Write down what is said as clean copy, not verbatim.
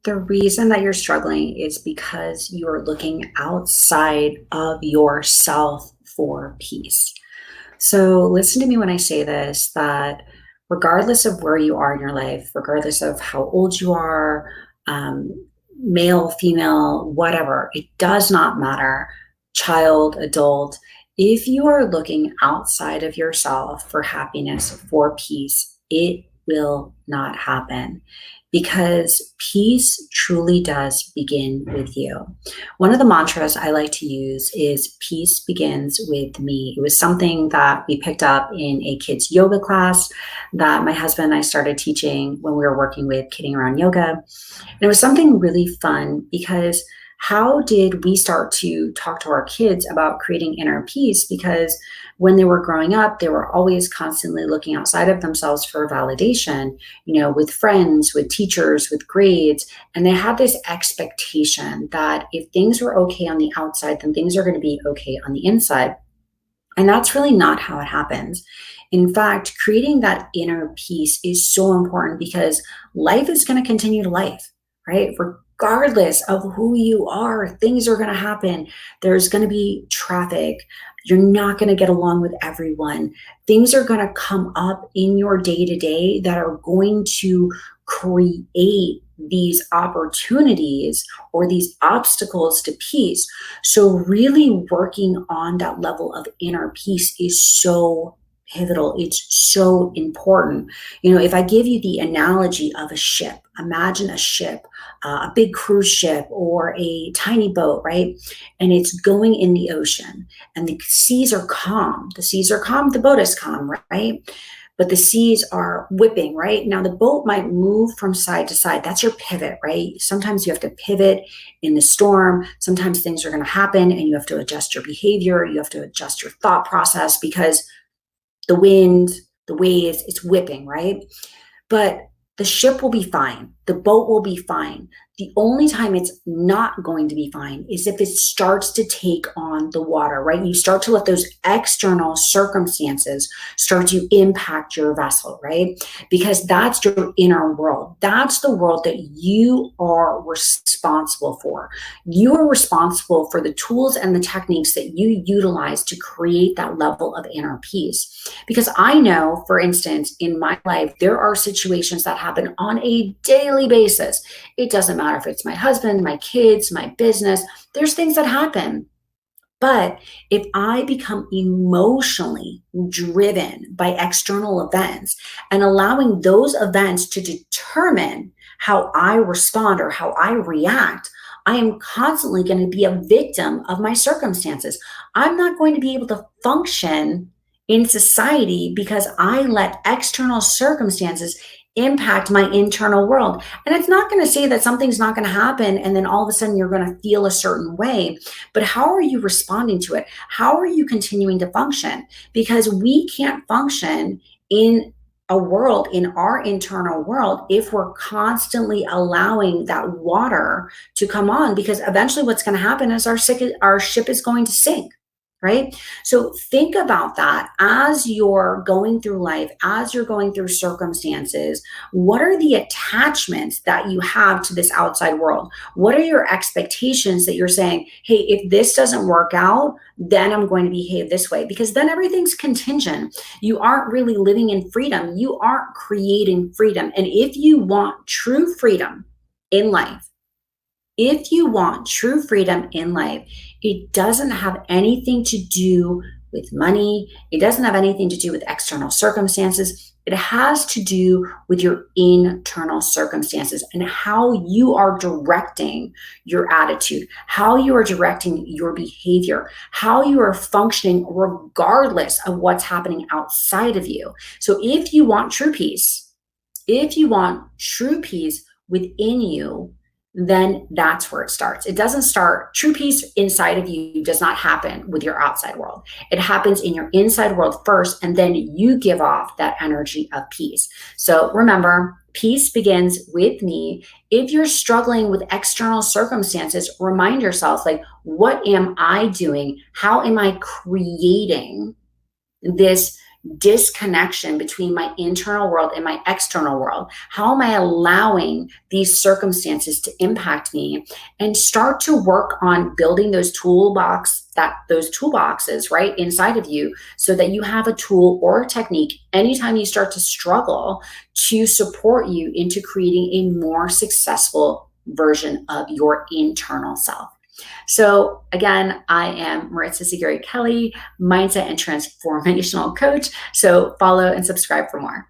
The reason that you're struggling is because you're looking outside of yourself for peace. So, listen to me when I say this that regardless of where you are in your life, regardless of how old you are, um, male, female, whatever, it does not matter, child, adult. If you are looking outside of yourself for happiness, for peace, it will not happen because peace truly does begin with you. One of the mantras I like to use is peace begins with me. It was something that we picked up in a kids' yoga class that my husband and I started teaching when we were working with Kidding Around Yoga. And it was something really fun because how did we start to talk to our kids about creating inner peace? Because when they were growing up, they were always constantly looking outside of themselves for validation, with friends, with teachers, with grades. And they had this expectation that if things were okay on the outside, then things are going to be okay on the inside. And that's really not how it happens. In fact, creating that inner peace is so important because life is going to continue to life, right? Regardless of who you are, things are going to happen. There's going to be traffic. You're not going to get along with everyone. Things are going to come up in your day to day that are going to create these opportunities or these obstacles to peace. So, really working on that level of inner peace is so pivotal. It's so important. If I give you the analogy of a ship, imagine a ship, a big cruise ship or a tiny boat, right? And it's going in the ocean and the seas are calm. The seas are calm, the boat is calm, right? But the seas are whipping, right? Now the boat might move from side to side. That's your pivot, right? Sometimes you have to pivot in the storm. Sometimes things are going to happen and you have to adjust your behavior. You have to adjust your thought process because the wind, the waves, it's whipping, right? But the ship will be fine. The boat will be fine. The only time it's not going to be fine is if it starts to take on the water, right? You start to let those external circumstances start to impact your vessel, right? Because that's your inner world. That's the world that you are responsible for. You are responsible for the tools and the techniques that you utilize to create that level of inner peace. Because I know, for instance, in my life, there are situations that happen on a daily basis. It doesn't matter if it's my husband, my kids, my business. There's things that happen. But if I become emotionally driven by external events and allowing those events to determine how I respond or how I react, I am constantly going to be a victim of my circumstances. I'm not going to be able to function in society because I let external circumstances impact my internal world. And it's not going to say that something's not going to happen and then all of a sudden you're going to feel a certain way, but how are you responding to it? How are you continuing to function? Because we can't function in a world, in our internal world, if we're constantly allowing that water to come on, because eventually what's going to happen is our ship is going to sink. Right? So think about that as you're going through life, as you're going through circumstances. What are the attachments that you have to this outside world? What are your expectations that you're saying, hey, if this doesn't work out, then I'm going to behave this way? Because then everything's contingent. You aren't really living in freedom. You aren't creating freedom. And if you want true freedom in life, if you want true freedom in life, it doesn't have anything to do with money. It doesn't have anything to do with external circumstances. It has to do with your internal circumstances and how you are directing your attitude, how you are directing your behavior, how you are functioning regardless of what's happening outside of you. So if you want true peace, within you, then that's where it starts. It doesn't start, true peace inside of you does not happen with your outside world. It happens in your inside world first, and then you give off that energy of peace. So remember, peace begins with me. If you're struggling with external circumstances, remind yourself, like, what am I doing? How am I creating this disconnection between my internal world and my external world? How am I allowing these circumstances to impact me? And start to work on building those toolboxes right inside of you, so that you have a tool or a technique anytime you start to struggle, to support you into creating a more successful version of your internal self. So again, I am Maritza Zaguri Kelly, mindset and transformational coach. So follow and subscribe for more.